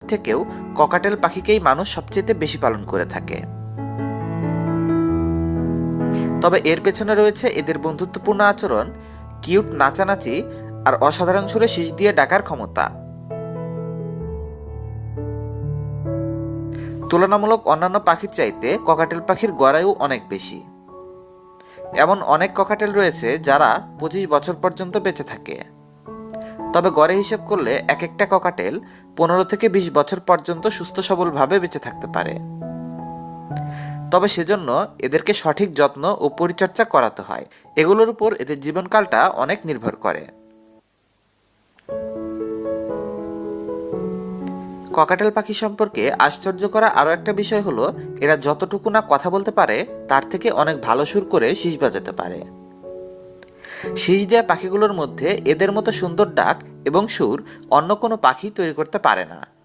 থেকেও ককাটেল পাখিকেই মানুষ সবচেয়ে বেশি পালন করে থাকে। তবে এর পেছনে রয়েছে এদের বন্ধুত্বপূর্ণ আচরণ, কিউট নাচানাচি আর অসাধারণ সুরে শিস দিয়ে ডাকার ক্ষমতা। তুলনামূলক অন্যান্য পাখির চাইতে ককাটেল পাখির গড়ায়ু অনেক বেশি। এমন অনেক ককাটেল রয়েছে যারা 25 বছর পর্যন্ত বেঁচে থাকে। তবে গড়ে হিসেব করলে এক একটা ককাটেল 15 থেকে 20 বছর পর্যন্ত সুস্থ সবলভাবে বেঁচে থাকতে পারে। তবে সেজন্য এদেরকে সঠিক যত্ন ও পরিচর্যা করাতে হয়। এগুলোর উপর এদের জীবনকালটা অনেক নির্ভর করে। ককাটেল পাখি সম্পর্কে আশ্চর্য করা আরও একটা বিষয় হলো, এরা যতটুকু না কথা বলতে পারে তার থেকে অনেক ভালো সুর করে শিস বাজাতে পারে। শিস দেয়া পাখিগুলোর মধ্যে এদের মতো সুন্দর ডাক এবং সুর অন্য কোনো পাখি তৈরি করতে পারে না।